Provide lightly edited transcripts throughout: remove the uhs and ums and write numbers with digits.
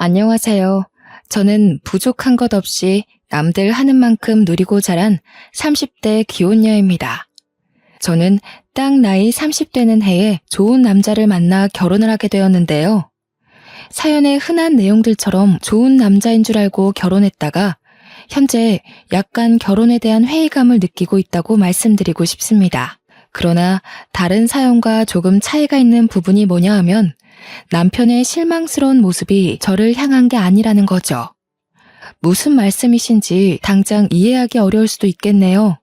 안녕하세요. 저는 부족한 것 없이 남들 하는 만큼 누리고 자란 30대 기혼녀입니다. 저는 딱 나이 30되는 해에 좋은 남자를 만나 결혼을 하게 되었는데요. 사연의 흔한 내용들처럼 좋은 남자인 줄 알고 결혼했다가 현재 약간 결혼에 대한 회의감을 느끼고 있다고 말씀드리고 싶습니다. 그러나 다른 사연과 조금 차이가 있는 부분이 뭐냐 하면 남편의 실망스러운 모습이 저를 향한 게 아니라는 거죠. 무슨 말씀이신지 당장 이해하기 어려울 수도 있겠네요.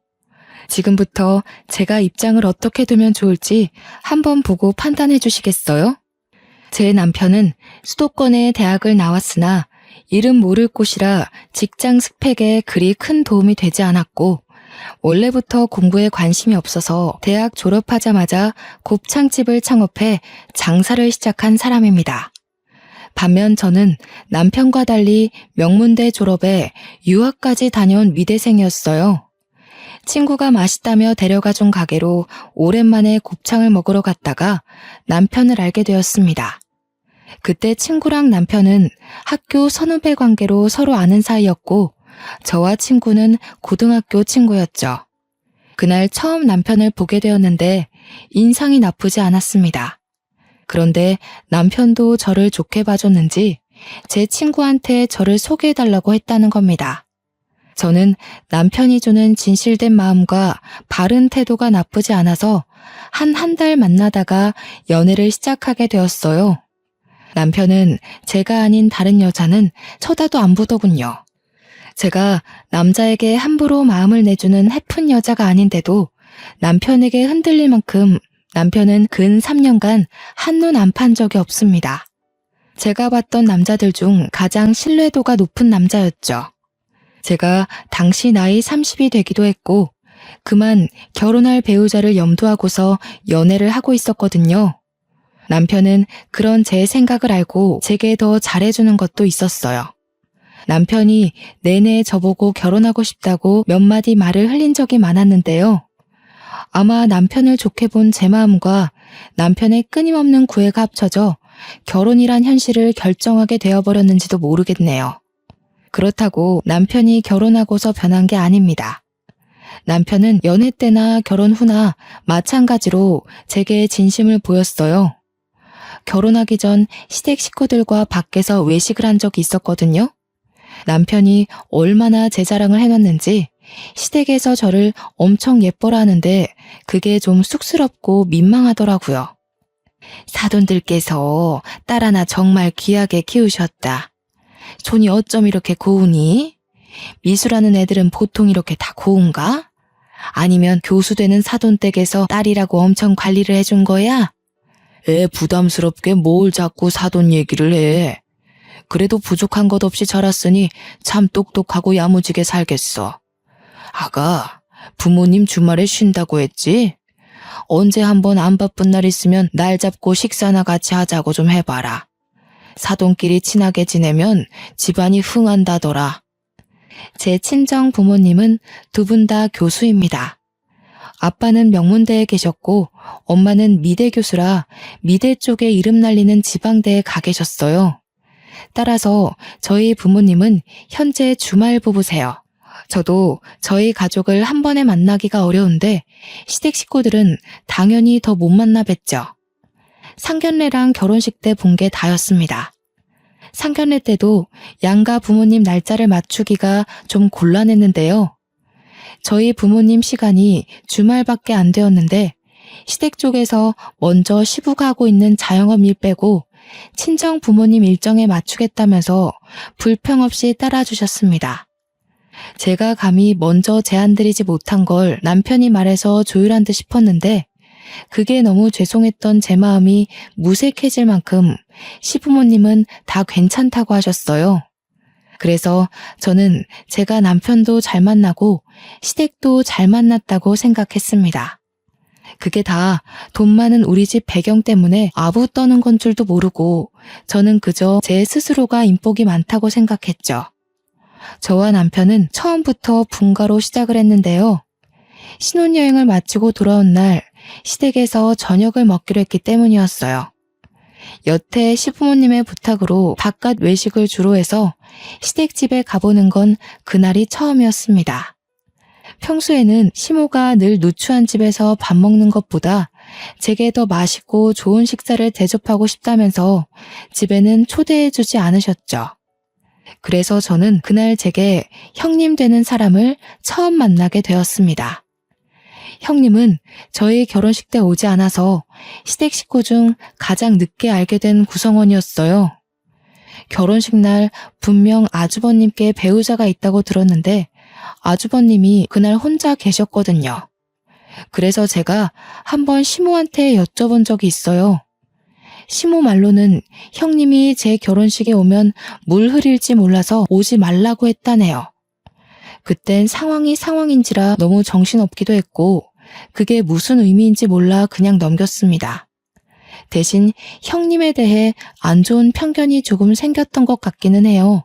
지금부터 제가 입장을 어떻게 두면 좋을지 한번 보고 판단해 주시겠어요? 제 남편은 수도권의 대학을 나왔으나 이름 모를 곳이라 직장 스펙에 그리 큰 도움이 되지 않았고 원래부터 공부에 관심이 없어서 대학 졸업하자마자 곱창집을 창업해 장사를 시작한 사람입니다. 반면 저는 남편과 달리 명문대 졸업에 유학까지 다녀온 미대생이었어요. 친구가 맛있다며 데려가준 가게로 오랜만에 곱창을 먹으러 갔다가 남편을 알게 되었습니다. 그때 친구랑 남편은 학교 선후배 관계로 서로 아는 사이였고 저와 친구는 고등학교 친구였죠. 그날 처음 남편을 보게 되었는데 인상이 나쁘지 않았습니다. 그런데 남편도 저를 좋게 봐줬는지 제 친구한테 저를 소개해달라고 했다는 겁니다. 저는 남편이 주는 진실된 마음과 바른 태도가 나쁘지 않아서 한 달 만나다가 연애를 시작하게 되었어요. 남편은 제가 아닌 다른 여자는 쳐다도 안 보더군요. 제가 남자에게 함부로 마음을 내주는 해픈 여자가 아닌데도 남편에게 흔들릴 만큼 남편은 근 3년간 한눈 안 판 적이 없습니다. 제가 봤던 남자들 중 가장 신뢰도가 높은 남자였죠. 제가 당시 나이 30이 되기도 했고 그만 결혼할 배우자를 염두하고서 연애를 하고 있었거든요. 남편은 그런 제 생각을 알고 제게 더 잘해주는 것도 있었어요. 남편이 내내 저보고 결혼하고 싶다고 몇 마디 말을 흘린 적이 많았는데요. 아마 남편을 좋게 본 제 마음과 남편의 끊임없는 구애가 합쳐져 결혼이란 현실을 결정하게 되어버렸는지도 모르겠네요. 그렇다고 남편이 결혼하고서 변한 게 아닙니다. 남편은 연애 때나 결혼 후나 마찬가지로 제게 진심을 보였어요. 결혼하기 전 시댁 식구들과 밖에서 외식을 한 적이 있었거든요. 남편이 얼마나 제 자랑을 해놨는지 시댁에서 저를 엄청 예뻐라 하는데 그게 좀 쑥스럽고 민망하더라고요. 사돈들께서 딸 하나 정말 귀하게 키우셨다. 손이 어쩜 이렇게 고우니? 미술하는 애들은 보통 이렇게 다 고운가? 아니면 교수 되는 사돈 댁에서 딸이라고 엄청 관리를 해준 거야? 애 부담스럽게 뭘 자꾸 사돈 얘기를 해. 그래도 부족한 것 없이 자랐으니 참 똑똑하고 야무지게 살겠어. 아가, 부모님 주말에 쉰다고 했지? 언제 한번 안 바쁜 날 있으면 날 잡고 식사나 같이 하자고 좀 해봐라. 사돈끼리 친하게 지내면 집안이 흥한다더라. 제 친정 부모님은 두 분 다 교수입니다. 아빠는 명문대에 계셨고 엄마는 미대 교수라 미대 쪽에 이름 날리는 지방대에 가 계셨어요. 따라서 저희 부모님은 현재 주말 부부세요. 저도 저희 가족을 한 번에 만나기가 어려운데 시댁 식구들은 당연히 더 못 만나 뵀죠. 상견례랑 결혼식 때 본 게 다였습니다. 상견례 때도 양가 부모님 날짜를 맞추기가 좀 곤란했는데요. 저희 부모님 시간이 주말밖에 안 되었는데 시댁 쪽에서 먼저 시부가 하고 있는 자영업 일 빼고 친정 부모님 일정에 맞추겠다면서 불평 없이 따라주셨습니다. 제가 감히 먼저 제안드리지 못한 걸 남편이 말해서 조율한 듯 싶었는데 그게 너무 죄송했던 제 마음이 무색해질 만큼 시부모님은 다 괜찮다고 하셨어요. 그래서 저는 제가 남편도 잘 만나고 시댁도 잘 만났다고 생각했습니다. 그게 다 돈 많은 우리 집 배경 때문에 아부 떠는 건 줄도 모르고 저는 그저 제 스스로가 인복이 많다고 생각했죠. 저와 남편은 처음부터 분가로 시작을 했는데요. 신혼여행을 마치고 돌아온 날 시댁에서 저녁을 먹기로 했기 때문이었어요. 여태 시부모님의 부탁으로 바깥 외식을 주로 해서 시댁집에 가보는 건 그날이 처음이었습니다. 평소에는 시모가 늘 누추한 집에서 밥 먹는 것보다 제게 더 맛있고 좋은 식사를 대접하고 싶다면서 집에는 초대해주지 않으셨죠. 그래서 저는 그날 제게 형님 되는 사람을 처음 만나게 되었습니다. 형님은 저희 결혼식 때 오지 않아서 시댁 식구 중 가장 늦게 알게 된 구성원이었어요. 결혼식 날 분명 아주버님께 배우자가 있다고 들었는데 아주버님이 그날 혼자 계셨거든요. 그래서 제가 한번 시모한테 여쭤본 적이 있어요. 시모 말로는 형님이 제 결혼식에 오면 물 흐릴지 몰라서 오지 말라고 했다네요. 그땐 상황이 상황인지라 너무 정신없기도 했고 그게 무슨 의미인지 몰라 그냥 넘겼습니다. 대신 형님에 대해 안 좋은 편견이 조금 생겼던 것 같기는 해요.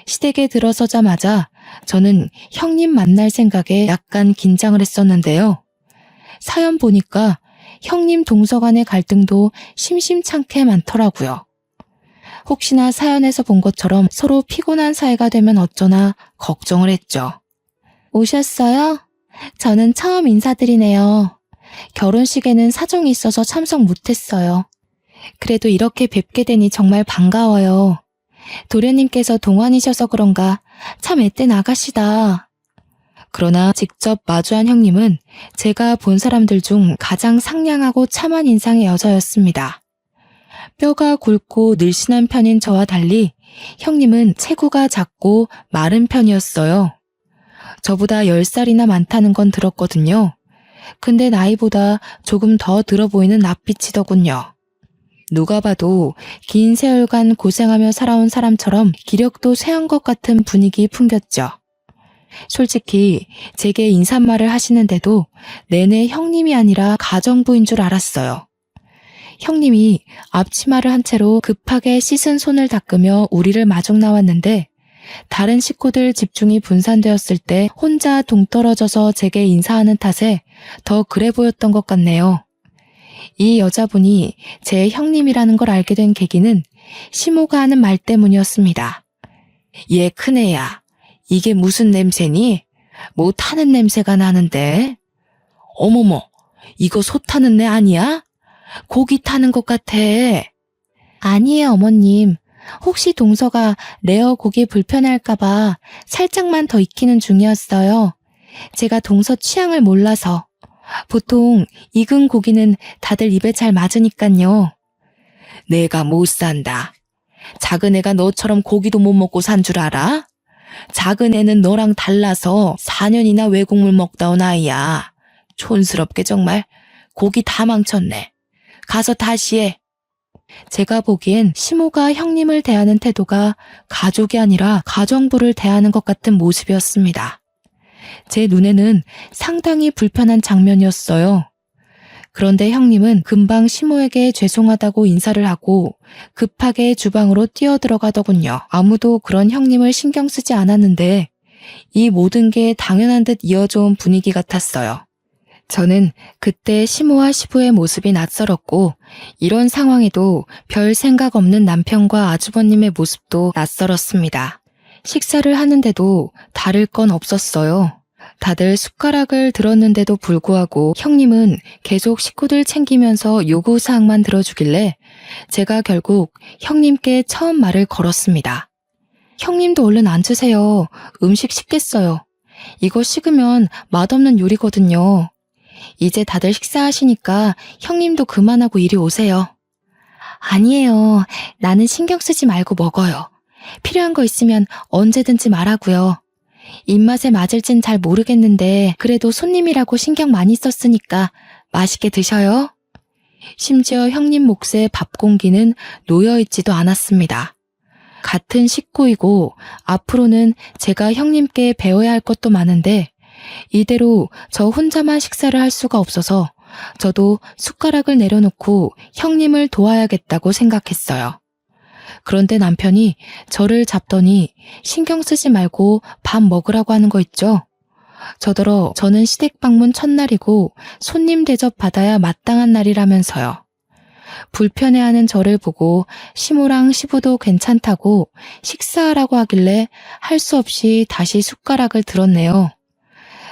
시댁에 들어서자마자 저는 형님 만날 생각에 약간 긴장을 했었는데요. 사연 보니까 형님 동서 간의 갈등도 심심찮게 많더라고요. 혹시나 사연에서 본 것처럼 서로 피곤한 사이가 되면 어쩌나 걱정을 했죠. 오셨어요? 저는 처음 인사드리네요. 결혼식에는 사정이 있어서 참석 못했어요. 그래도 이렇게 뵙게 되니 정말 반가워요. 도련님께서 동안이셔서 그런가 참 앳된 아가씨다. 그러나 직접 마주한 형님은 제가 본 사람들 중 가장 상냥하고 참한 인상의 여자였습니다. 뼈가 굵고 늘씬한 편인 저와 달리 형님은 체구가 작고 마른 편이었어요. 저보다 10살이나 많다는 건 들었거든요. 근데 나이보다 조금 더 들어 보이는 낯빛이더군요. 누가 봐도 긴 세월간 고생하며 살아온 사람처럼 기력도 쇠한 것 같은 분위기 풍겼죠. 솔직히 제게 인사말을 하시는데도 내내 형님이 아니라 가정부인 줄 알았어요. 형님이 앞치마를 한 채로 급하게 씻은 손을 닦으며 우리를 마중 나왔는데 다른 식구들 집중이 분산되었을 때 혼자 동떨어져서 제게 인사하는 탓에 더 그래 보였던 것 같네요. 이 여자분이 제 형님이라는 걸 알게 된 계기는 시모가 하는 말 때문이었습니다. 얘 큰애야, 이게 무슨 냄새니? 뭐 타는 냄새가 나는데? 어머머, 이거 소 타는 애 아니야? 고기 타는 것 같아. 아니에요, 어머님. 혹시 동서가 레어 고기 불편할까봐 살짝만 더 익히는 중이었어요. 제가 동서 취향을 몰라서. 보통 익은 고기는 다들 입에 잘 맞으니깐요. 내가 못 산다. 작은 애가 너처럼 고기도 못 먹고 산 줄 알아? 작은 애는 너랑 달라서 4년이나 외국물 먹다 온 아이야. 촌스럽게 정말. 고기 다 망쳤네. 가서 다시 해. 제가 보기엔 시모가 형님을 대하는 태도가 가족이 아니라 가정부를 대하는 것 같은 모습이었습니다. 제 눈에는 상당히 불편한 장면이었어요. 그런데 형님은 금방 시모에게 죄송하다고 인사를 하고 급하게 주방으로 뛰어들어가더군요. 아무도 그런 형님을 신경 쓰지 않았는데 이 모든 게 당연한 듯 이어져 온 분위기 같았어요. 저는 그때 시모와 시부의 모습이 낯설었고 이런 상황에도 별 생각 없는 남편과 아주버님의 모습도 낯설었습니다. 식사를 하는데도 다를 건 없었어요. 다들 숟가락을 들었는데도 불구하고 형님은 계속 식구들 챙기면서 요구사항만 들어주길래 제가 결국 형님께 처음 말을 걸었습니다. 형님도 얼른 앉으세요. 음식 식겠어요. 이거 식으면 맛없는 요리거든요. 이제 다들 식사하시니까 형님도 그만하고 이리 오세요. 아니에요. 나는 신경 쓰지 말고 먹어요. 필요한 거 있으면 언제든지 말하고요. 입맛에 맞을진 잘 모르겠는데 그래도 손님이라고 신경 많이 썼으니까 맛있게 드셔요. 심지어 형님 몫의 밥 공기는 놓여있지도 않았습니다. 같은 식구이고 앞으로는 제가 형님께 배워야 할 것도 많은데 이대로 저 혼자만 식사를 할 수가 없어서 저도 숟가락을 내려놓고 형님을 도와야겠다고 생각했어요. 그런데 남편이 저를 잡더니 신경 쓰지 말고 밥 먹으라고 하는 거 있죠? 저더러 저는 시댁 방문 첫날이고 손님 대접 받아야 마땅한 날이라면서요. 불편해하는 저를 보고 시모랑 시부도 괜찮다고 식사하라고 하길래 할 수 없이 다시 숟가락을 들었네요.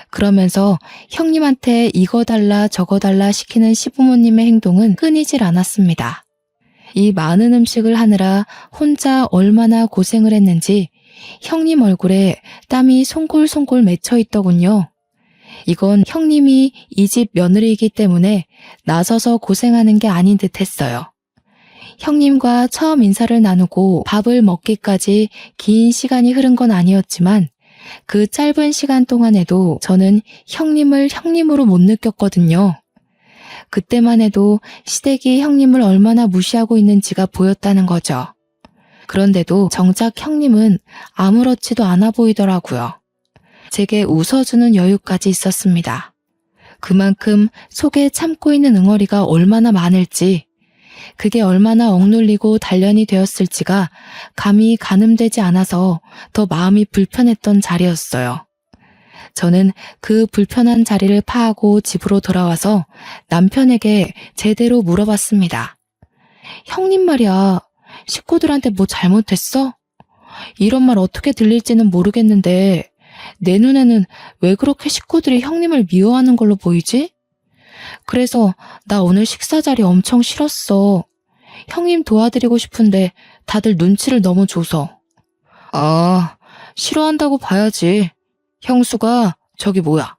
그러면서 형님한테 이거 달라 저거 달라 시키는 시부모님의 행동은 끊이질 않았습니다. 이 많은 음식을 하느라 혼자 얼마나 고생을 했는지 형님 얼굴에 땀이 송골송골 맺혀 있더군요. 이건 형님이 이 집 며느리이기 때문에 나서서 고생하는 게 아닌 듯 했어요. 형님과 처음 인사를 나누고 밥을 먹기까지 긴 시간이 흐른 건 아니었지만 그 짧은 시간 동안에도 저는 형님을 형님으로 못 느꼈거든요. 그때만 해도 시댁이 형님을 얼마나 무시하고 있는지가 보였다는 거죠. 그런데도 정작 형님은 아무렇지도 않아 보이더라고요. 제게 웃어주는 여유까지 있었습니다. 그만큼 속에 참고 있는 응어리가 얼마나 많을지, 그게 얼마나 억눌리고 단련이 되었을지가 감히 가늠되지 않아서 더 마음이 불편했던 자리였어요. 저는 그 불편한 자리를 파하고 집으로 돌아와서 남편에게 제대로 물어봤습니다. 형님 말이야, 식구들한테 뭐 잘못했어? 이런 말 어떻게 들릴지는 모르겠는데 내 눈에는 왜 그렇게 식구들이 형님을 미워하는 걸로 보이지? 그래서 나 오늘 식사 자리 엄청 싫었어. 형님 도와드리고 싶은데 다들 눈치를 너무 줘서. 아, 싫어한다고 봐야지. 형수가 저기 뭐야.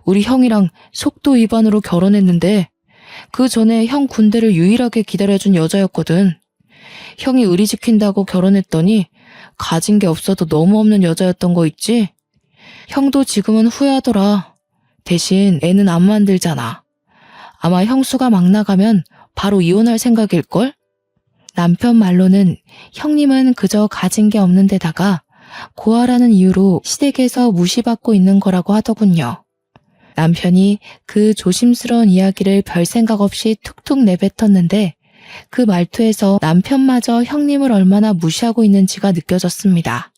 우리 형이랑 속도 위반으로 결혼했는데 그 전에 형 군대를 유일하게 기다려준 여자였거든. 형이 의리 지킨다고 결혼했더니 가진 게 없어도 너무 없는 여자였던 거 있지? 형도 지금은 후회하더라. 대신 애는 안 만들잖아. 아마 형수가 막 나가면 바로 이혼할 생각일걸? 남편 말로는 형님은 그저 가진 게 없는 데다가 고아라는 이유로 시댁에서 무시받고 있는 거라고 하더군요. 남편이 그 조심스러운 이야기를 별 생각 없이 툭툭 내뱉었는데 그 말투에서 남편마저 형님을 얼마나 무시하고 있는지가 느껴졌습니다.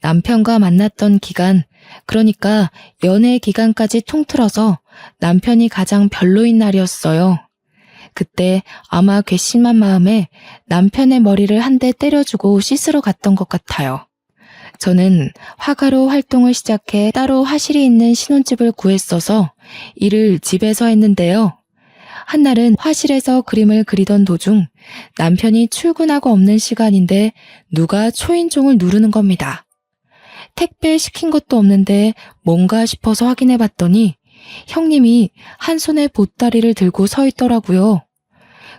남편과 만났던 기간, 그러니까 연애 기간까지 통틀어서 남편이 가장 별로인 날이었어요. 그때 아마 괘씸한 마음에 남편의 머리를 한 대 때려주고 씻으러 갔던 것 같아요. 저는 화가로 활동을 시작해 따로 화실이 있는 신혼집을 구했어서 일을 집에서 했는데요. 한날은 화실에서 그림을 그리던 도중 남편이 출근하고 없는 시간인데 누가 초인종을 누르는 겁니다. 택배 시킨 것도 없는데 뭔가 싶어서 확인해 봤더니 형님이 한 손에 보따리를 들고 서 있더라고요.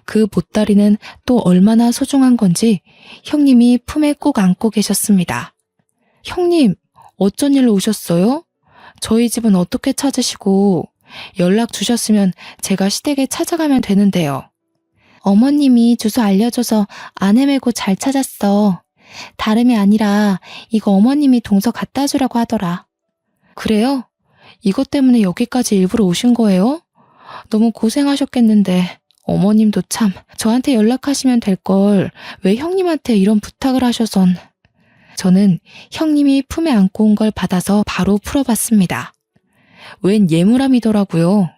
그 보따리는 또 얼마나 소중한 건지 형님이 품에 꼭 안고 계셨습니다. 형님, 어쩐 일로 오셨어요? 저희 집은 어떻게 찾으시고 연락 주셨으면 제가 시댁에 찾아가면 되는데요. 어머님이 주소 알려줘서 안 헤매고 잘 찾았어. 다름이 아니라 이거 어머님이 동서 갖다 주라고 하더라. 그래요? 이것 때문에 여기까지 일부러 오신 거예요? 너무 고생하셨겠는데 어머님도 참 저한테 연락하시면 될 걸 왜 형님한테 이런 부탁을 하셔선. 저는 형님이 품에 안고 온 걸 받아서 바로 풀어봤습니다. 웬 예물함이더라고요.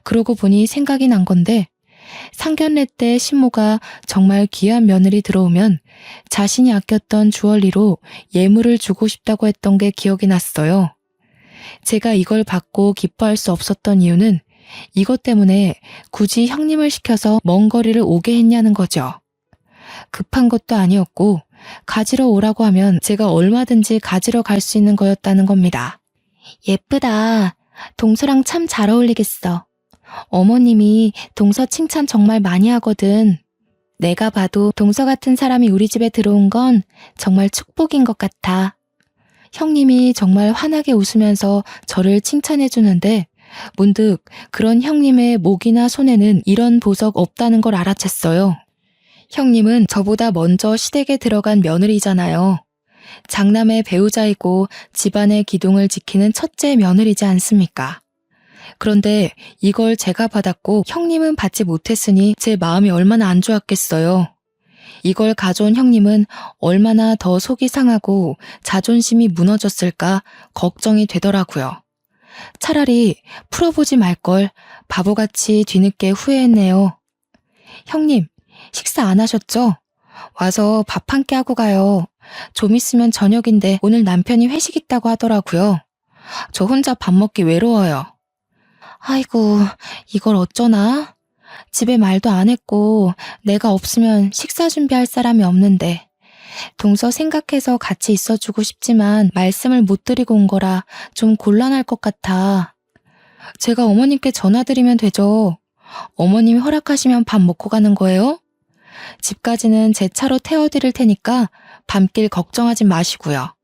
그러고 보니 생각이 난 건데 상견례 때 신모가 정말 귀한 며느리 들어오면 자신이 아꼈던 주얼리로 예물을 주고 싶다고 했던 게 기억이 났어요. 제가 이걸 받고 기뻐할 수 없었던 이유는 이것 때문에 굳이 형님을 시켜서 먼 거리를 오게 했냐는 거죠. 급한 것도 아니었고 가지러 오라고 하면 제가 얼마든지 가지러 갈 수 있는 거였다는 겁니다. 예쁘다. 동서랑 참 잘 어울리겠어. 어머님이 동서 칭찬 정말 많이 하거든. 내가 봐도 동서 같은 사람이 우리 집에 들어온 건 정말 축복인 것 같아. 형님이 정말 환하게 웃으면서 저를 칭찬해 주는데 문득 그런 형님의 목이나 손에는 이런 보석 없다는 걸 알아챘어요. 형님은 저보다 먼저 시댁에 들어간 며느리잖아요. 장남의 배우자이고 집안의 기둥을 지키는 첫째 며느리지 않습니까? 그런데 이걸 제가 받았고 형님은 받지 못했으니 제 마음이 얼마나 안 좋았겠어요. 이걸 가져온 형님은 얼마나 더 속이 상하고 자존심이 무너졌을까 걱정이 되더라고요. 차라리 풀어보지 말걸 바보같이 뒤늦게 후회했네요. 형님, 식사 안 하셨죠? 와서 밥 한 끼 하고 가요. 좀 있으면 저녁인데 오늘 남편이 회식 있다고 하더라고요. 저 혼자 밥 먹기 외로워요. 아이고, 이걸 어쩌나? 집에 말도 안 했고 내가 없으면 식사 준비할 사람이 없는데 동서 생각해서 같이 있어주고 싶지만 말씀을 못 드리고 온 거라 좀 곤란할 것 같아. 제가 어머님께 전화드리면 되죠. 어머님이 허락하시면 밥 먹고 가는 거예요? 집까지는 제 차로 태워드릴 테니까 밤길 걱정하지 마시고요.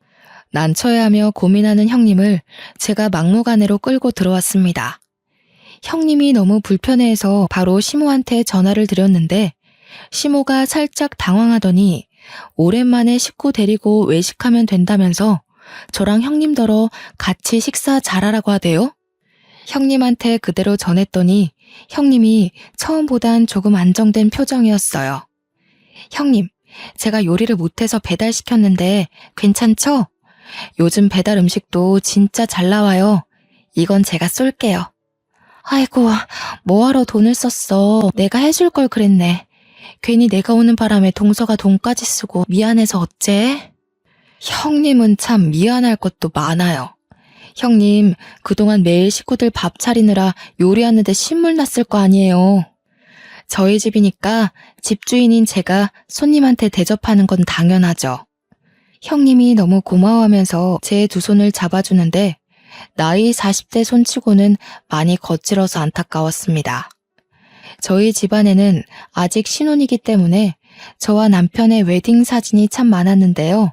난처해하며 고민하는 형님을 제가 막무가내로 끌고 들어왔습니다. 형님이 너무 불편해해서 바로 시모한테 전화를 드렸는데 시모가 살짝 당황하더니 오랜만에 식구 데리고 외식하면 된다면서 저랑 형님더러 같이 식사 잘하라고 하대요. 형님한테 그대로 전했더니 형님이 처음보단 조금 안정된 표정이었어요. 형님, 제가 요리를 못해서 배달시켰는데 괜찮죠? 요즘 배달 음식도 진짜 잘 나와요. 이건 제가 쏠게요. 아이고, 뭐하러 돈을 썼어. 내가 해줄 걸 그랬네. 괜히 내가 오는 바람에 동서가 돈까지 쓰고 미안해서 어째? 형님은 참 미안할 것도 많아요. 형님, 그동안 매일 식구들 밥 차리느라 요리하는데 신물 났을 거 아니에요. 저희 집이니까 집주인인 제가 손님한테 대접하는 건 당연하죠. 형님이 너무 고마워하면서 제 두 손을 잡아주는데 나이 40대 손치고는 많이 거칠어서 안타까웠습니다. 저희 집안에는 아직 신혼이기 때문에 저와 남편의 웨딩 사진이 참 많았는데요.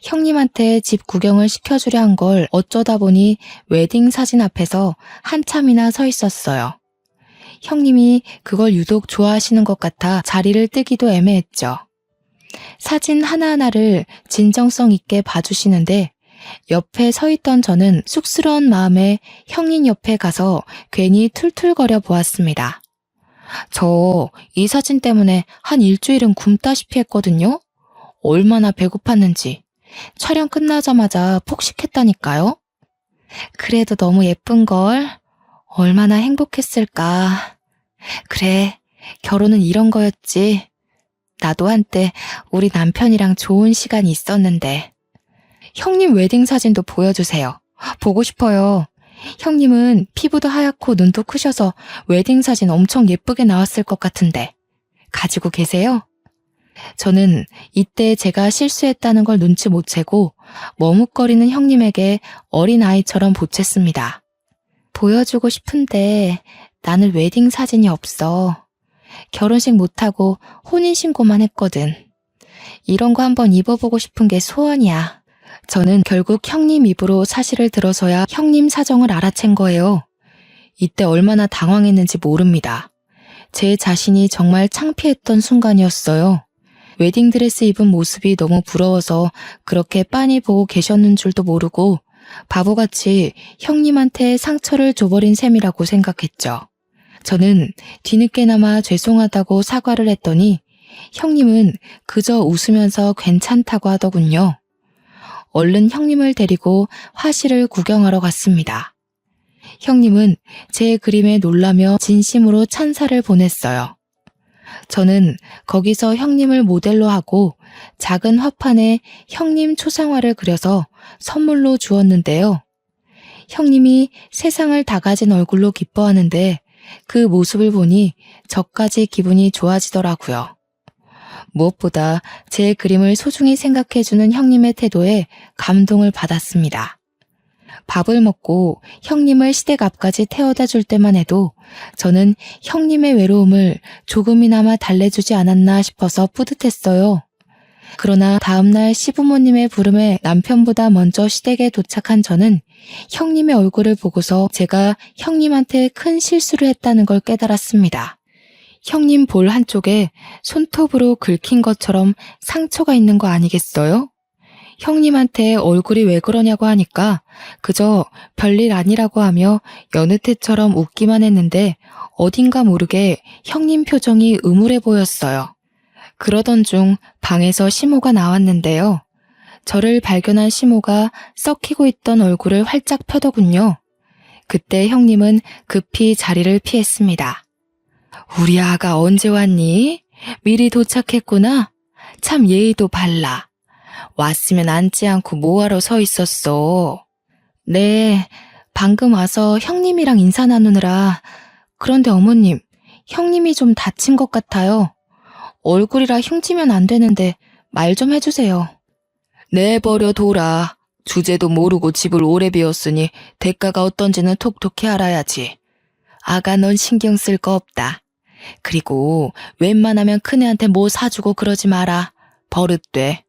형님한테 집 구경을 시켜주려 한 걸 어쩌다 보니 웨딩 사진 앞에서 한참이나 서 있었어요. 형님이 그걸 유독 좋아하시는 것 같아 자리를 뜨기도 애매했죠. 사진 하나하나를 진정성 있게 봐주시는데 옆에 서 있던 저는 쑥스러운 마음에 형님 옆에 가서 괜히 툴툴거려 보았습니다. 저 이 사진 때문에 한 일주일은 굶다시피 했거든요. 얼마나 배고팠는지. 촬영 끝나자마자 폭식했다니까요. 그래도 너무 예쁜걸. 얼마나 행복했을까. 그래, 결혼은 이런 거였지. 나도 한때 우리 남편이랑 좋은 시간이 있었는데. 형님 웨딩 사진도 보여주세요. 보고 싶어요. 형님은 피부도 하얗고 눈도 크셔서 웨딩 사진 엄청 예쁘게 나왔을 것 같은데. 가지고 계세요? 저는 이때 제가 실수했다는 걸 눈치 못 채고 머뭇거리는 형님에게 어린아이처럼 보챘습니다. 보여주고 싶은데 나는 웨딩 사진이 없어. 결혼식 못하고 혼인신고만 했거든. 이런 거 한번 입어보고 싶은 게 소원이야. 저는 결국 형님 입으로 사실을 들어서야 형님 사정을 알아챈 거예요. 이때 얼마나 당황했는지 모릅니다. 제 자신이 정말 창피했던 순간이었어요. 웨딩드레스 입은 모습이 너무 부러워서 그렇게 빤히 보고 계셨는 줄도 모르고 바보같이 형님한테 상처를 줘버린 셈이라고 생각했죠. 저는 뒤늦게나마 죄송하다고 사과를 했더니 형님은 그저 웃으면서 괜찮다고 하더군요. 얼른 형님을 데리고 화실을 구경하러 갔습니다. 형님은 제 그림에 놀라며 진심으로 찬사를 보냈어요. 저는 거기서 형님을 모델로 하고 작은 화판에 형님 초상화를 그려서 선물로 주었는데요. 형님이 세상을 다 가진 얼굴로 기뻐하는데 그 모습을 보니 저까지 기분이 좋아지더라고요. 무엇보다 제 그림을 소중히 생각해주는 형님의 태도에 감동을 받았습니다. 밥을 먹고 형님을 시댁 앞까지 태워다 줄 때만 해도 저는 형님의 외로움을 조금이나마 달래주지 않았나 싶어서 뿌듯했어요. 그러나 다음날 시부모님의 부름에 남편보다 먼저 시댁에 도착한 저는 형님의 얼굴을 보고서 제가 형님한테 큰 실수를 했다는 걸 깨달았습니다. 형님 볼 한쪽에 손톱으로 긁힌 것처럼 상처가 있는 거 아니겠어요? 형님한테 얼굴이 왜 그러냐고 하니까 그저 별일 아니라고 하며 여느 때처럼 웃기만 했는데 어딘가 모르게 형님 표정이 음울해 보였어요. 그러던 중 방에서 시모가 나왔는데요. 저를 발견한 시모가 썩히고 있던 얼굴을 활짝 펴더군요. 그때 형님은 급히 자리를 피했습니다. 우리 아가 언제 왔니? 미리 도착했구나. 참 예의도 발라. 왔으면 앉지 않고 뭐하러 서 있었어? 네, 방금 와서 형님이랑 인사 나누느라. 그런데 어머님, 형님이 좀 다친 것 같아요. 얼굴이라 흉지면 안 되는데 말 좀 해주세요. 내버려 둬라. 주제도 모르고 집을 오래 비웠으니 대가가 어떤지는 톡톡히 알아야지. 아가 넌 신경 쓸 거 없다. 그리고 웬만하면 큰애한테 뭐 사주고 그러지 마라. 버릇돼.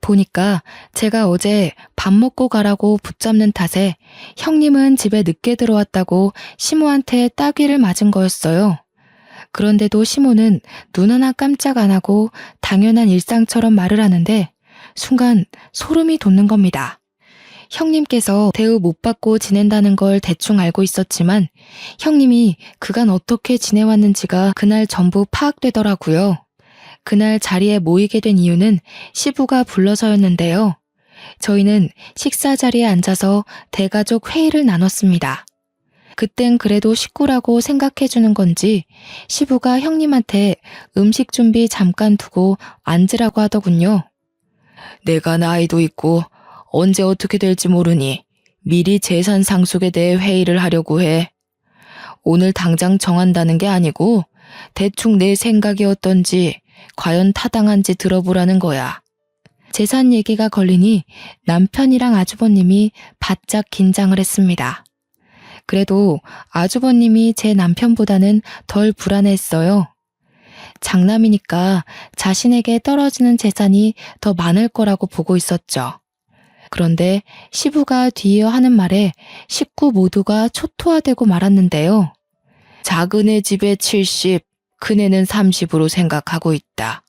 보니까 제가 어제 밥 먹고 가라고 붙잡는 탓에 형님은 집에 늦게 들어왔다고 시모한테 따귀를 맞은 거였어요. 그런데도 시모는 눈 하나 깜짝 안 하고 당연한 일상처럼 말을 하는데 순간 소름이 돋는 겁니다. 형님께서 대우 못 받고 지낸다는 걸 대충 알고 있었지만 형님이 그간 어떻게 지내왔는지가 그날 전부 파악되더라고요. 그날 자리에 모이게 된 이유는 시부가 불러서였는데요. 저희는 식사 자리에 앉아서 대가족 회의를 나눴습니다. 그땐 그래도 식구라고 생각해주는 건지 시부가 형님한테 음식 준비 잠깐 두고 앉으라고 하더군요. 내가 나이도 있고 언제 어떻게 될지 모르니 미리 재산 상속에 대해 회의를 하려고 해. 오늘 당장 정한다는 게 아니고 대충 내 생각이 어떤지 과연 타당한지 들어보라는 거야. 재산 얘기가 걸리니 남편이랑 아주버님이 바짝 긴장을 했습니다. 그래도 아주버님이 제 남편보다는 덜 불안했어요. 장남이니까 자신에게 떨어지는 재산이 더 많을 거라고 보고 있었죠. 그런데 시부가 뒤이어 하는 말에 식구 모두가 초토화되고 말았는데요. 작은애 집에 70, 큰애는 30으로 생각하고 있다.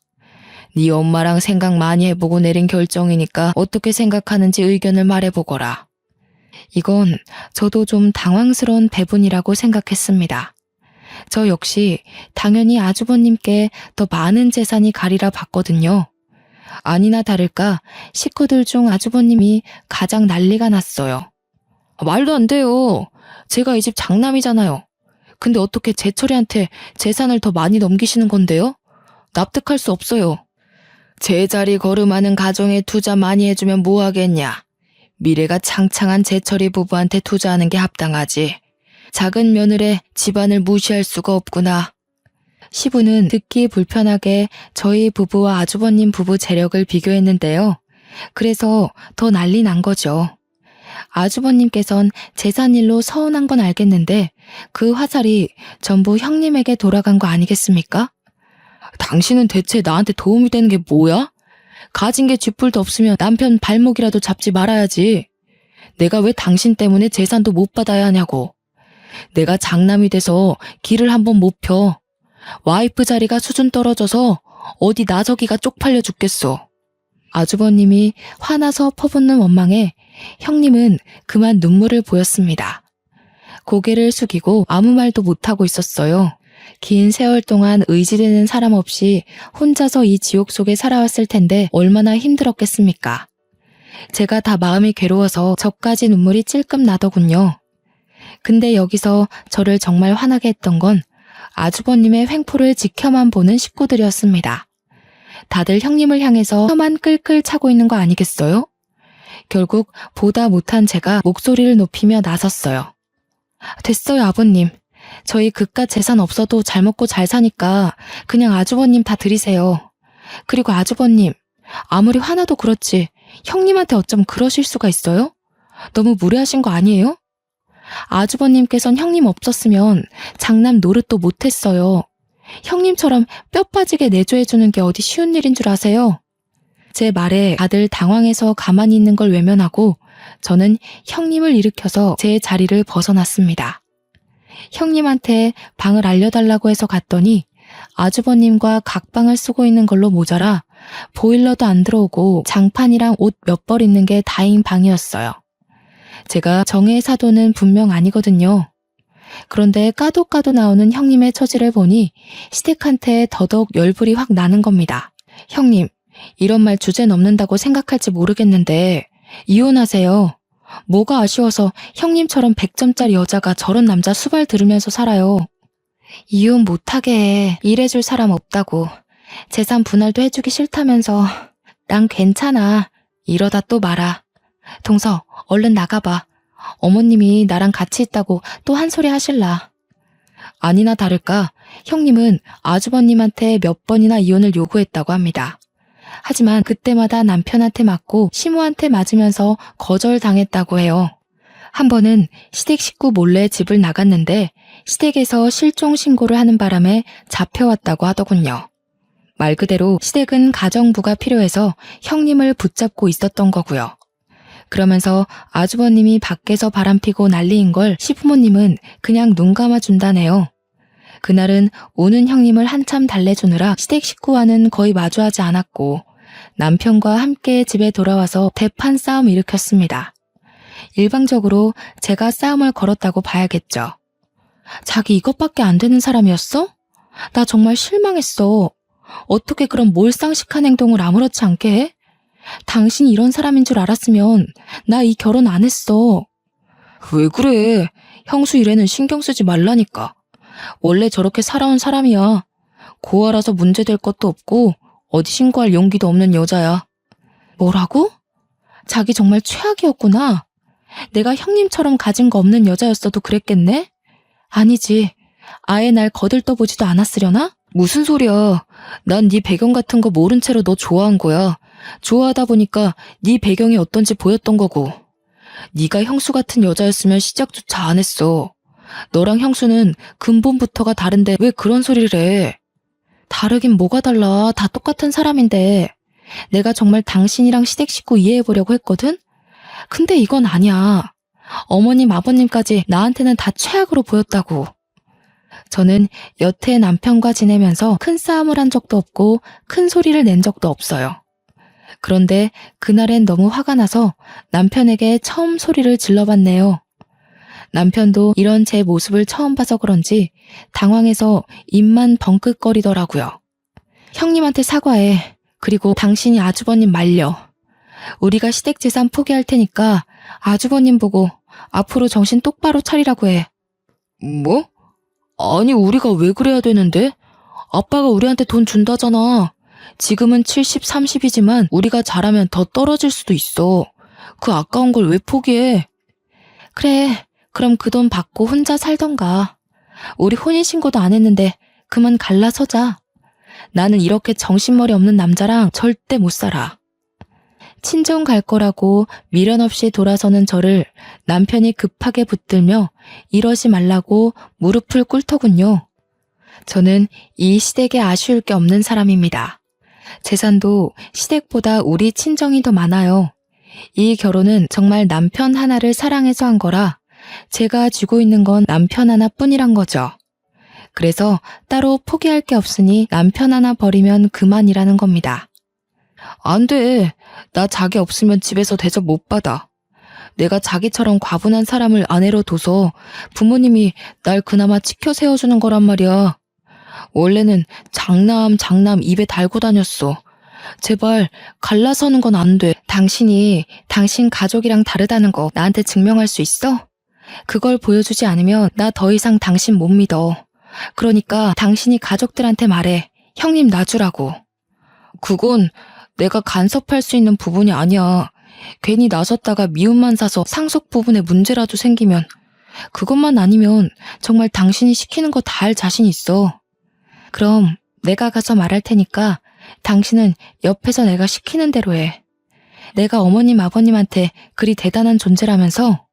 네 엄마랑 생각 많이 해보고 내린 결정이니까 어떻게 생각하는지 의견을 말해보거라. 이건 저도 좀 당황스러운 배분이라고 생각했습니다. 저 역시 당연히 아주버님께 더 많은 재산이 가리라 봤거든요. 아니나 다를까 식구들 중 아주버님이 가장 난리가 났어요. 말도 안 돼요. 제가 이 집 장남이잖아요. 근데 어떻게 제철이한테 재산을 더 많이 넘기시는 건데요? 납득할 수 없어요. 제자리 걸음하는 가정에 투자 많이 해주면 뭐 하겠냐. 미래가 창창한 제철이 부부한테 투자하는 게 합당하지. 작은 며느리의 집안을 무시할 수가 없구나. 시부는 듣기 불편하게 저희 부부와 아주버님 부부 재력을 비교했는데요. 그래서 더 난리 난 거죠. 아주버님께선 재산일로 서운한 건 알겠는데 그 화살이 전부 형님에게 돌아간 거 아니겠습니까? 당신은 대체 나한테 도움이 되는 게 뭐야? 가진 게 쥐뿔도 없으면 남편 발목이라도 잡지 말아야지. 내가 왜 당신 때문에 재산도 못 받아야 하냐고. 내가 장남이 돼서 길을 한번 못 펴. 와이프 자리가 수준 떨어져서 어디 나서기가 쪽팔려 죽겠어. 아주버님이 화나서 퍼붓는 원망에 형님은 그만 눈물을 보였습니다. 고개를 숙이고 아무 말도 못하고 있었어요. 긴 세월 동안 의지되는 사람 없이 혼자서 이 지옥 속에 살아왔을 텐데 얼마나 힘들었겠습니까? 제가 다 마음이 괴로워서 저까지 눈물이 찔끔 나더군요. 근데 여기서 저를 정말 화나게 했던 건 아주버님의 횡포를 지켜만 보는 식구들이었습니다. 다들 형님을 향해서 혀만 끌끌 차고 있는 거 아니겠어요? 결국 보다 못한 제가 목소리를 높이며 나섰어요. 됐어요, 아버님. 저희 그깟 재산 없어도 잘 먹고 잘 사니까 그냥 아주버님 다 드리세요. 그리고 아주버님, 아무리 화나도 그렇지 형님한테 어쩜 그러실 수가 있어요? 너무 무례하신 거 아니에요? 아주버님께선 형님 없었으면 장남 노릇도 못했어요. 형님처럼 뼈 빠지게 내조해주는 게 어디 쉬운 일인 줄 아세요? 제 말에 다들 당황해서 가만히 있는 걸 외면하고 저는 형님을 일으켜서 제 자리를 벗어났습니다. 형님한테 방을 알려달라고 해서 갔더니 아주버님과 각방을 쓰고 있는 걸로 모자라 보일러도 안 들어오고 장판이랑 옷 몇 벌 있는 게 다인 방이었어요. 제가 정의 사도는 분명 아니거든요. 그런데 까도 나오는 형님의 처지를 보니 시댁한테 더더욱 열불이 확 나는 겁니다. 형님, 이런 말 주제 넘는다고 생각할지 모르겠는데 이혼하세요. 뭐가 아쉬워서 형님처럼 100점짜리 여자가 저런 남자 수발 들으면서 살아요. 이혼 못하게 해. 일해줄 사람 없다고. 재산 분할도 해주기 싫다면서. 난 괜찮아. 이러다 또 말아. 동서, 얼른 나가봐. 어머님이 나랑 같이 있다고 또 한 소리 하실라. 아니나 다를까 형님은 아주버님한테 몇 번이나 이혼을 요구했다고 합니다. 하지만 그때마다 남편한테 맞고 시모한테 맞으면서 거절당했다고 해요. 한 번은 시댁 식구 몰래 집을 나갔는데 시댁에서 실종 신고를 하는 바람에 잡혀왔다고 하더군요. 말 그대로 시댁은 가정부가 필요해서 형님을 붙잡고 있었던 거고요. 그러면서 아주버님이 밖에서 바람피고 난리인 걸 시부모님은 그냥 눈 감아준다네요. 그날은 우는 형님을 한참 달래주느라 시댁 식구와는 거의 마주하지 않았고 남편과 함께 집에 돌아와서 대판 싸움 일으켰습니다. 일방적으로 제가 싸움을 걸었다고 봐야겠죠. 자기 이것밖에 안 되는 사람이었어? 나 정말 실망했어. 어떻게 그런 몰상식한 행동을 아무렇지 않게 해? 당신이 이런 사람인 줄 알았으면 나 이 결혼 안 했어. 왜 그래? 형수 일에는 신경 쓰지 말라니까. 원래 저렇게 살아온 사람이야. 고아라서 문제될 것도 없고 어디 신고할 용기도 없는 여자야. 뭐라고? 자기 정말 최악이었구나. 내가 형님처럼 가진 거 없는 여자였어도 그랬겠네? 아니지. 아예 날 거들떠보지도 않았으려나? 무슨 소리야. 난 네 배경 같은 거 모른 채로 너 좋아한 거야. 좋아하다 보니까 네 배경이 어떤지 보였던 거고. 네가 형수 같은 여자였으면 시작조차 안 했어. 너랑 형수는 근본부터가 다른데 왜 그런 소리를 해? 다르긴 뭐가 달라. 다 똑같은 사람인데. 내가 정말 당신이랑 시댁 식구 이해해보려고 했거든? 근데 이건 아니야. 어머님, 아버님까지 나한테는 다 최악으로 보였다고. 저는 여태 남편과 지내면서 큰 싸움을 한 적도 없고 큰 소리를 낸 적도 없어요. 그런데 그날엔 너무 화가 나서 남편에게 처음 소리를 질러봤네요. 남편도 이런 제 모습을 처음 봐서 그런지 당황해서 입만 벙긋거리더라고요. 형님한테 사과해. 그리고 당신이 아주버님 말려. 우리가 시댁 재산 포기할 테니까 아주버님 보고 앞으로 정신 똑바로 차리라고 해. 뭐? 아니 우리가 왜 그래야 되는데? 아빠가 우리한테 돈 준다잖아. 지금은 70, 30이지만 우리가 잘하면 더 떨어질 수도 있어. 그 아까운 걸 왜 포기해? 그래, 그럼 그 돈 받고 혼자 살던가. 우리 혼인신고도 안 했는데 그만 갈라서자. 나는 이렇게 정신머리 없는 남자랑 절대 못 살아. 친정 갈 거라고 미련 없이 돌아서는 저를 남편이 급하게 붙들며 이러지 말라고 무릎을 꿇더군요. 저는 이 시댁에 아쉬울 게 없는 사람입니다. 재산도 시댁보다 우리 친정이 더 많아요. 이 결혼은 정말 남편 하나를 사랑해서 한 거라 제가 쥐고 있는 건 남편 하나뿐이란 거죠. 그래서 따로 포기할 게 없으니 남편 하나 버리면 그만이라는 겁니다. 안 돼. 나 자기 없으면 집에서 대접 못 받아. 내가 자기처럼 과분한 사람을 아내로 둬서 부모님이 날 그나마 지켜 세워주는 거란 말이야. 원래는 장남 입에 달고 다녔어. 제발 갈라서는 건 안 돼. 당신이 당신 가족이랑 다르다는 거 나한테 증명할 수 있어? 그걸 보여주지 않으면 나 더 이상 당신 못 믿어. 그러니까 당신이 가족들한테 말해. 형님 놔주라고. 그건 내가 간섭할 수 있는 부분이 아니야. 괜히 나섰다가 미움만 사서 상속 부분에 문제라도 생기면 그것만 아니면 정말 당신이 시키는 거 다 할 자신 있어. 그럼 내가 가서 말할 테니까 당신은 옆에서 내가 시키는 대로 해. 내가 어머님 아버님한테 그리 대단한 존재라면서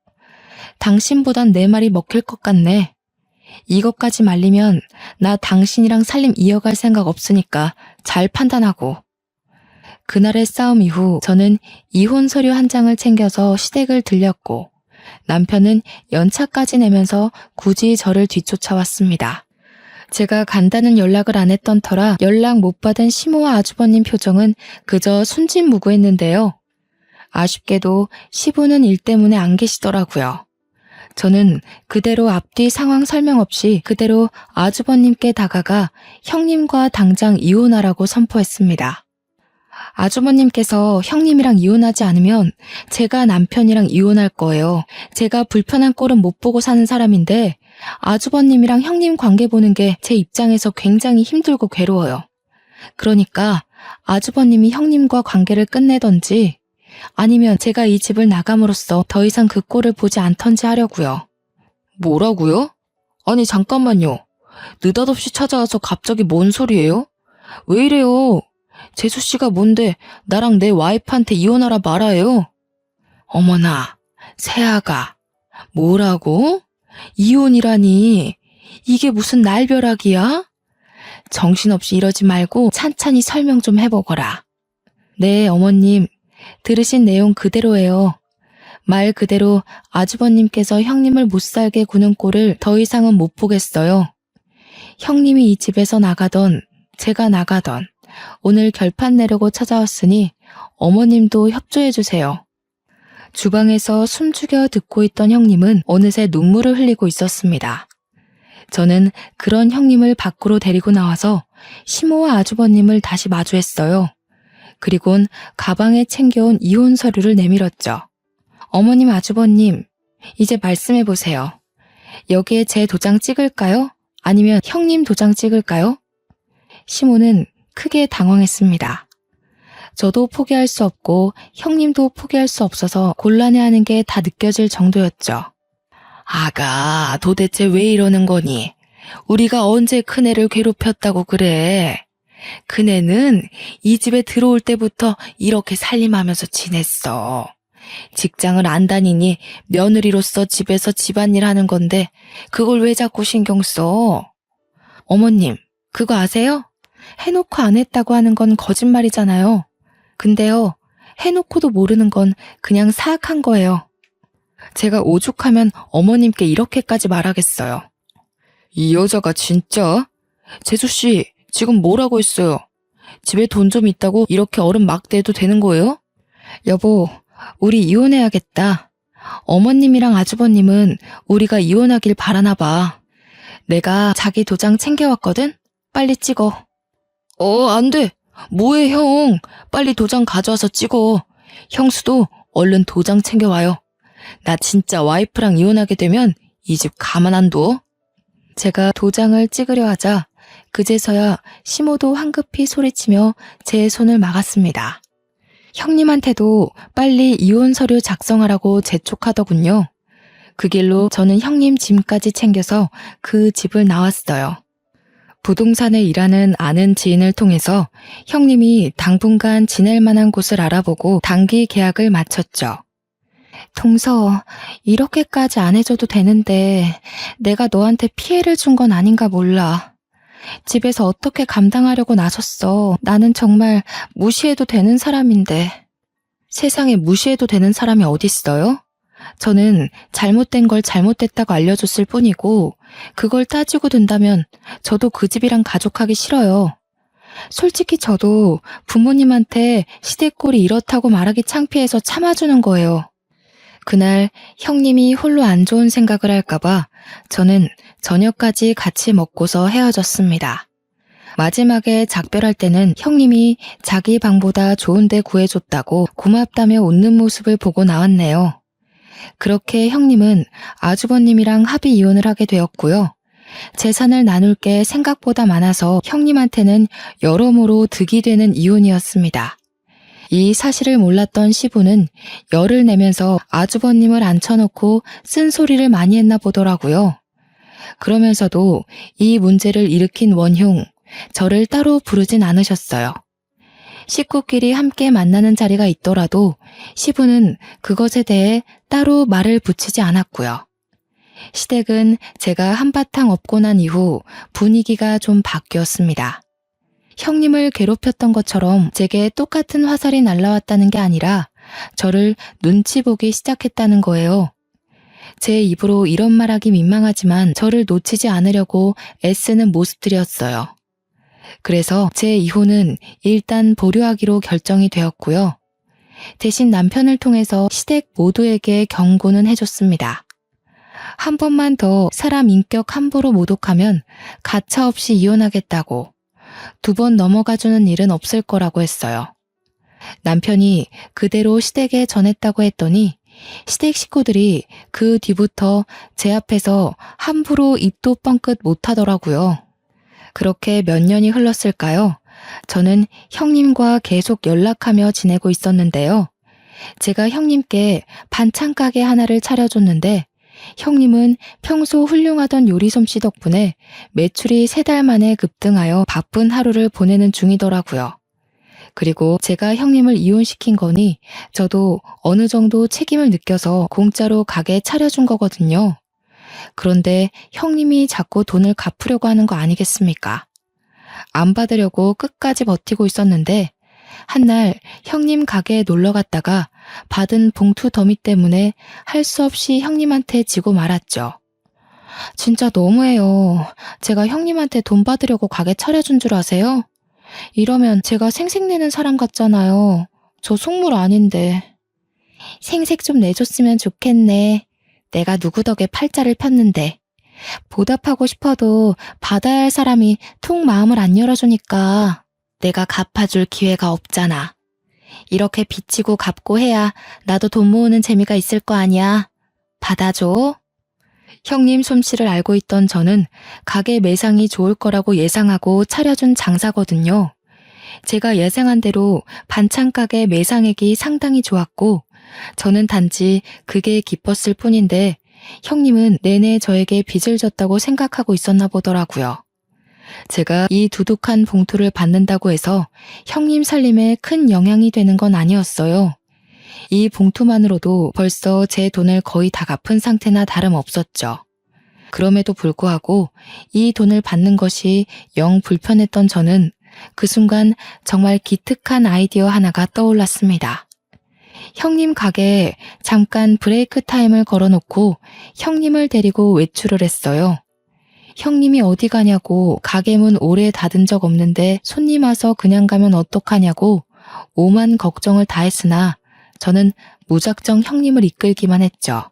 당신보단 내 말이 먹힐 것 같네. 이것까지 말리면 나 당신이랑 살림 이어갈 생각 없으니까 잘 판단하고. 그날의 싸움 이후 저는 이혼 서류 한 장을 챙겨서 시댁을 들렸고 남편은 연차까지 내면서 굳이 저를 뒤쫓아왔습니다. 제가 간다는 연락을 안 했던 터라 연락 못 받은 시모와 아주버님 표정은 그저 순진무구했는데요. 아쉽게도 시부는 일 때문에 안 계시더라고요. 저는 그대로 앞뒤 상황 설명 없이 그대로 아주버님께 다가가 형님과 당장 이혼하라고 선포했습니다. 아주버님께서 형님이랑 이혼하지 않으면 제가 남편이랑 이혼할 거예요. 제가 불편한 꼴은 못 보고 사는 사람인데 아주버님이랑 형님 관계 보는 게 제 입장에서 굉장히 힘들고 괴로워요. 그러니까 아주버님이 형님과 관계를 끝내던지 아니면 제가 이 집을 나감으로써 더 이상 그 꼴을 보지 않던지 하려고요. 뭐라고요? 아니 잠깐만요. 느닷없이 찾아와서 갑자기 뭔 소리예요? 왜 이래요? 재수씨가 뭔데 나랑 내 와이프한테 이혼하라 말아요? 어머나, 새아가. 뭐라고? 이혼이라니. 이게 무슨 날벼락이야? 정신없이 이러지 말고 찬찬히 설명 좀 해보거라. 네, 어머님. 들으신 내용 그대로예요. 말 그대로 아주버님께서 형님을 못살게 구는 꼴을 더 이상은 못 보겠어요. 형님이 이 집에서 나가던 제가 나가던 오늘 결판 내려고 찾아왔으니 어머님도 협조해주세요. 주방에서 숨죽여 듣고 있던 형님은 어느새 눈물을 흘리고 있었습니다. 저는 그런 형님을 밖으로 데리고 나와서 시모와 아주버님을 다시 마주했어요. 그리곤 가방에 챙겨온 이혼 서류를 내밀었죠. 어머님, 아주버님, 이제 말씀해보세요. 여기에 제 도장 찍을까요? 아니면 형님 도장 찍을까요? 시모는 크게 당황했습니다. 저도 포기할 수 없고 형님도 포기할 수 없어서 곤란해하는 게 다 느껴질 정도였죠. 아가, 도대체 왜 이러는 거니? 우리가 언제 큰애를 괴롭혔다고 그래? 큰애는 이 집에 들어올 때부터 이렇게 살림하면서 지냈어. 직장을 안 다니니 며느리로서 집에서 집안일 하는 건데 그걸 왜 자꾸 신경 써? 어머님, 그거 아세요? 해놓고 안 했다고 하는 건 거짓말이잖아요. 근데요, 해놓고도 모르는 건 그냥 사악한 거예요. 제가 오죽하면 어머님께 이렇게까지 말하겠어요. 이 여자가 진짜? 재수씨, 지금 뭐라고 했어요? 집에 돈 좀 있다고 이렇게 어른 막 대도 되는 거예요? 여보, 우리 이혼해야겠다. 어머님이랑 아주버님은 우리가 이혼하길 바라나 봐. 내가 자기 도장 챙겨왔거든? 빨리 찍어. 안 돼. 뭐해, 형. 빨리 도장 가져와서 찍어. 형수도 얼른 도장 챙겨와요. 나 진짜 와이프랑 이혼하게 되면 이 집 가만 안 둬. 제가 도장을 찍으려 하자 그제서야 시모도 황급히 소리치며 제 손을 막았습니다. 형님한테도 빨리 이혼 서류 작성하라고 재촉하더군요. 그 길로 저는 형님 짐까지 챙겨서 그 집을 나왔어요. 부동산에 일하는 아는 지인을 통해서 형님이 당분간 지낼 만한 곳을 알아보고 단기 계약을 마쳤죠. 동서, 이렇게까지 안 해줘도 되는데 내가 너한테 피해를 준 건 아닌가 몰라. 집에서 어떻게 감당하려고 나섰어. 나는 정말 무시해도 되는 사람인데. 세상에 무시해도 되는 사람이 어딨어요? 저는 잘못된 걸 잘못됐다고 알려줬을 뿐이고 그걸 따지고 든다면 저도 그 집이랑 가족하기 싫어요. 솔직히 저도 부모님한테 시댁꼴이 이렇다고 말하기 창피해서 참아주는 거예요. 그날 형님이 홀로 안 좋은 생각을 할까봐 저는 저녁까지 같이 먹고서 헤어졌습니다. 마지막에 작별할 때는 형님이 자기 방보다 좋은 데 구해줬다고 고맙다며 웃는 모습을 보고 나왔네요. 그렇게 형님은 아주버님이랑 합의 이혼을 하게 되었고요. 재산을 나눌 게 생각보다 많아서 형님한테는 여러모로 득이 되는 이혼이었습니다. 이 사실을 몰랐던 시부는 열을 내면서 아주버님을 앉혀놓고 쓴소리를 많이 했나 보더라고요. 그러면서도 이 문제를 일으킨 원흉, 저를 따로 부르진 않으셨어요. 식구끼리 함께 만나는 자리가 있더라도 시부는 그것에 대해 따로 말을 붙이지 않았고요. 시댁은 제가 한바탕 업고 난 이후 분위기가 좀 바뀌었습니다. 형님을 괴롭혔던 것처럼 제게 똑같은 화살이 날라왔다는 게 아니라 저를 눈치 보기 시작했다는 거예요. 제 입으로 이런 말하기 민망하지만 저를 놓치지 않으려고 애쓰는 모습들이었어요. 그래서 제 이혼은 일단 보류하기로 결정이 되었고요. 대신 남편을 통해서 시댁 모두에게 경고는 해줬습니다. 한 번만 더 사람 인격 함부로 모독하면 가차없이 이혼하겠다고, 2번 넘어가주는 일은 없을 거라고 했어요. 남편이 그대로 시댁에 전했다고 했더니 시댁 식구들이 그 뒤부터 제 앞에서 함부로 입도 뻥끗 못하더라고요. 그렇게 몇 년이 흘렀을까요? 저는 형님과 계속 연락하며 지내고 있었는데요. 제가 형님께 반찬 가게 하나를 차려줬는데 형님은 평소 훌륭하던 요리 솜씨 덕분에 매출이 3달 만에 급등하여 바쁜 하루를 보내는 중이더라고요. 그리고 제가 형님을 이혼시킨 거니 저도 어느 정도 책임을 느껴서 공짜로 가게 차려준 거거든요. 그런데 형님이 자꾸 돈을 갚으려고 하는 거 아니겠습니까? 안 받으려고 끝까지 버티고 있었는데 한날 형님 가게에 놀러 갔다가 받은 봉투 더미 때문에 할 수 없이 형님한테 지고 말았죠. 진짜 너무해요. 제가 형님한테 돈 받으려고 가게 차려준 줄 아세요? 이러면 제가 생색내는 사람 같잖아요. 저 속물 아닌데. 생색 좀 내줬으면 좋겠네. 내가 누구 덕에 팔자를 폈는데. 보답하고 싶어도 받아야 할 사람이 통 마음을 안 열어주니까 내가 갚아줄 기회가 없잖아. 이렇게 빚지고 갚고 해야 나도 돈 모으는 재미가 있을 거 아니야. 받아줘. 형님 솜씨를 알고 있던 저는 가게 매상이 좋을 거라고 예상하고 차려준 장사거든요. 제가 예상한 대로 반찬 가게 매상액이 상당히 좋았고 저는 단지 그게 기뻤을 뿐인데 형님은 내내 저에게 빚을 졌다고 생각하고 있었나 보더라고요. 제가 이 두둑한 봉투를 받는다고 해서 형님 살림에 큰 영향이 되는 건 아니었어요. 이 봉투만으로도 벌써 제 돈을 거의 다 갚은 상태나 다름없었죠. 그럼에도 불구하고 이 돈을 받는 것이 영 불편했던 저는 그 순간 정말 기특한 아이디어 하나가 떠올랐습니다. 형님 가게에 잠깐 브레이크 타임을 걸어놓고 형님을 데리고 외출을 했어요. 형님이 어디 가냐고 가게 문 오래 닫은 적 없는데 손님 와서 그냥 가면 어떡하냐고 오만 걱정을 다 했으나 저는 무작정 형님을 이끌기만 했죠.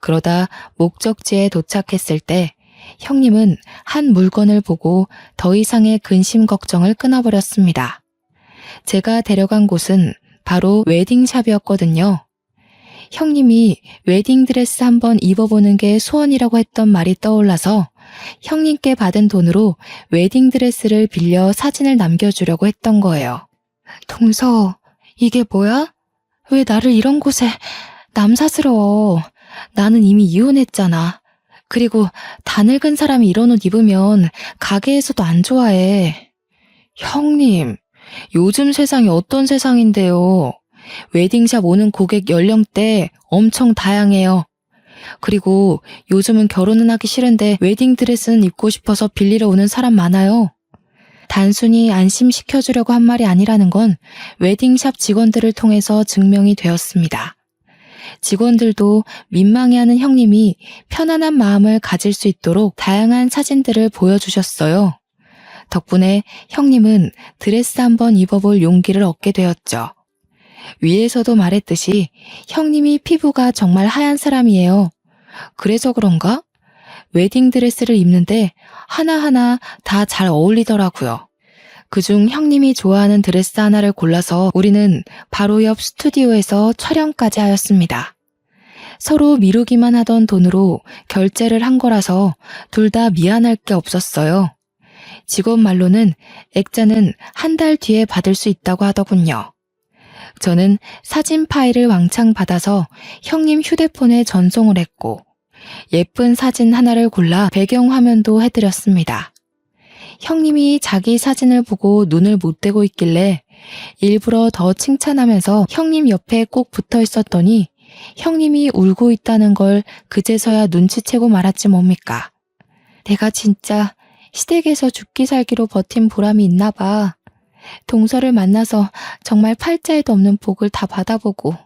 그러다 목적지에 도착했을 때 형님은 한 물건을 보고 더 이상의 근심 걱정을 끊어버렸습니다. 제가 데려간 곳은 바로 웨딩샵이었거든요. 형님이 웨딩드레스 한번 입어보는 게 소원이라고 했던 말이 떠올라서 형님께 받은 돈으로 웨딩드레스를 빌려 사진을 남겨주려고 했던 거예요. 동서, 이게 뭐야? 왜 나를 이런 곳에 남사스러워. 나는 이미 이혼했잖아. 그리고 다 늙은 사람이 이런 옷 입으면 가게에서도 안 좋아해. 형님, 요즘 세상이 어떤 세상인데요. 웨딩샵 오는 고객 연령대 엄청 다양해요. 그리고 요즘은 결혼은 하기 싫은데 웨딩드레스는 입고 싶어서 빌리러 오는 사람 많아요. 단순히 안심시켜주려고 한 말이 아니라는 건 웨딩샵 직원들을 통해서 증명이 되었습니다. 직원들도 민망해하는 형님이 편안한 마음을 가질 수 있도록 다양한 사진들을 보여주셨어요. 덕분에 형님은 드레스 한번 입어볼 용기를 얻게 되었죠. 위에서도 말했듯이 형님이 피부가 정말 하얀 사람이에요. 그래서 그런가? 웨딩드레스를 입는데 하나하나 다 잘 어울리더라고요. 그중 형님이 좋아하는 드레스 하나를 골라서 우리는 바로 옆 스튜디오에서 촬영까지 하였습니다. 서로 미루기만 하던 돈으로 결제를 한 거라서 둘 다 미안할 게 없었어요. 직원 말로는 액자는 한 달 뒤에 받을 수 있다고 하더군요. 저는 사진 파일을 왕창 받아서 형님 휴대폰에 전송을 했고 예쁜 사진 하나를 골라 배경화면도 해드렸습니다. 형님이 자기 사진을 보고 눈을 못 떼고 있길래 일부러 더 칭찬하면서 형님 옆에 꼭 붙어 있었더니 형님이 울고 있다는 걸 그제서야 눈치채고 말았지 뭡니까. 내가 진짜 시댁에서 죽기 살기로 버틴 보람이 있나 봐. 동서를 만나서 정말 팔자에도 없는 복을 다 받아보고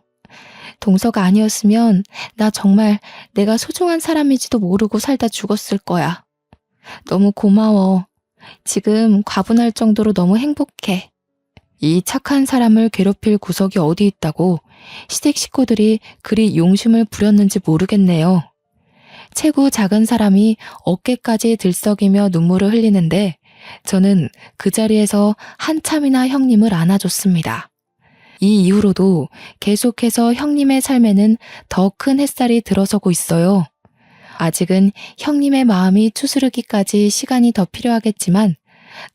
동서가 아니었으면 나 정말 내가 소중한 사람인지도 모르고 살다 죽었을 거야. 너무 고마워. 지금 과분할 정도로 너무 행복해. 이 착한 사람을 괴롭힐 구석이 어디 있다고 시댁 식구들이 그리 용심을 부렸는지 모르겠네요. 체구 작은 사람이 어깨까지 들썩이며 눈물을 흘리는데 저는 그 자리에서 한참이나 형님을 안아줬습니다. 이 이후로도 계속해서 형님의 삶에는 더 큰 햇살이 들어서고 있어요. 아직은 형님의 마음이 추스르기까지 시간이 더 필요하겠지만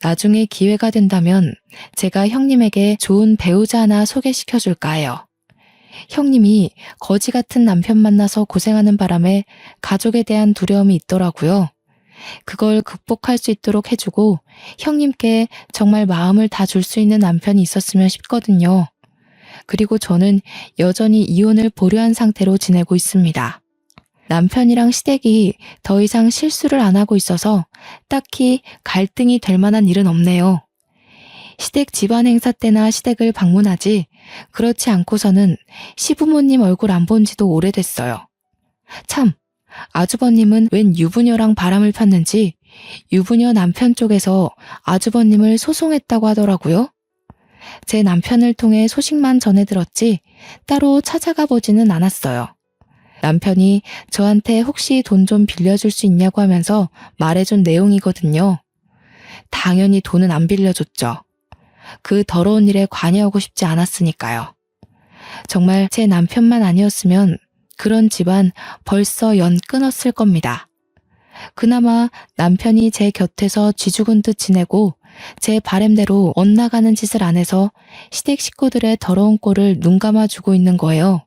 나중에 기회가 된다면 제가 형님에게 좋은 배우자 하나 소개시켜 줄까 해요. 형님이 거지 같은 남편 만나서 고생하는 바람에 가족에 대한 두려움이 있더라고요. 그걸 극복할 수 있도록 해주고 형님께 정말 마음을 다 줄 수 있는 남편이 있었으면 싶거든요. 그리고 저는 여전히 이혼을 보류한 상태로 지내고 있습니다. 남편이랑 시댁이 더 이상 실수를 안 하고 있어서 딱히 갈등이 될 만한 일은 없네요. 시댁 집안 행사 때나 시댁을 방문하지 그렇지 않고서는 시부모님 얼굴 안 본 지도 오래됐어요. 참, 아주버님은 웬 유부녀랑 바람을 폈는지 유부녀 남편 쪽에서 아주버님을 소송했다고 하더라고요. 제 남편을 통해 소식만 전해 들었지 따로 찾아가 보지는 않았어요. 남편이 저한테 혹시 돈 좀 빌려줄 수 있냐고 하면서 말해준 내용이거든요. 당연히 돈은 안 빌려줬죠. 그 더러운 일에 관여하고 싶지 않았으니까요. 정말 제 남편만 아니었으면 그런 집안 벌써 연 끊었을 겁니다. 그나마 남편이 제 곁에서 쥐죽은 듯 지내고 제 바램대로 엇나가는 짓을 안 해서 시댁 식구들의 더러운 꼴을 눈감아주고 있는 거예요.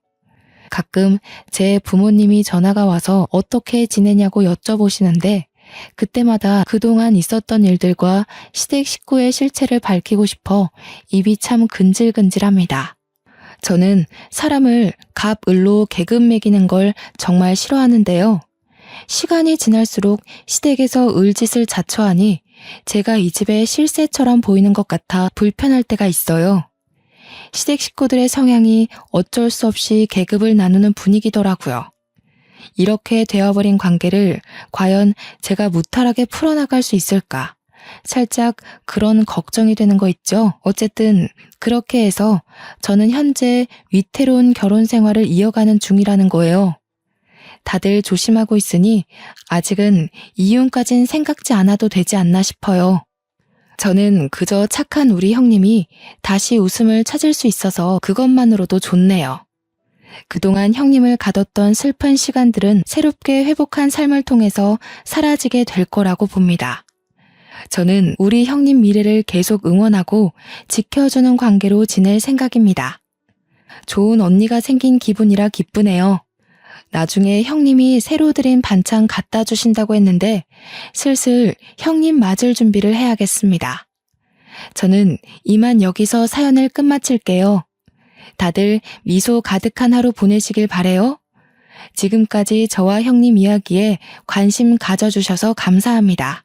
가끔 제 부모님이 전화가 와서 어떻게 지내냐고 여쭤보시는데 그때마다 그동안 있었던 일들과 시댁 식구의 실체를 밝히고 싶어 입이 참 근질근질합니다. 저는 사람을 갑, 을로 계급 매기는 걸 정말 싫어하는데요. 시간이 지날수록 시댁에서 을짓을 자처하니 제가 이 집의 실세처럼 보이는 것 같아 불편할 때가 있어요. 시댁 식구들의 성향이 어쩔 수 없이 계급을 나누는 분위기더라고요. 이렇게 되어버린 관계를 과연 제가 무탈하게 풀어나갈 수 있을까? 살짝 그런 걱정이 되는 거 있죠? 어쨌든 그렇게 해서 저는 현재 위태로운 결혼 생활을 이어가는 중이라는 거예요. 다들 조심하고 있으니 아직은 이혼까진 생각지 않아도 되지 않나 싶어요. 저는 그저 착한 우리 형님이 다시 웃음을 찾을 수 있어서 그것만으로도 좋네요. 그동안 형님을 가뒀던 슬픈 시간들은 새롭게 회복한 삶을 통해서 사라지게 될 거라고 봅니다. 저는 우리 형님 미래를 계속 응원하고 지켜주는 관계로 지낼 생각입니다. 좋은 언니가 생긴 기분이라 기쁘네요. 나중에 형님이 새로 드린 반찬 갖다 주신다고 했는데 슬슬 형님 맞을 준비를 해야겠습니다. 저는 이만 여기서 사연을 끝마칠게요. 다들 미소 가득한 하루 보내시길 바래요. 지금까지 저와 형님 이야기에 관심 가져주셔서 감사합니다.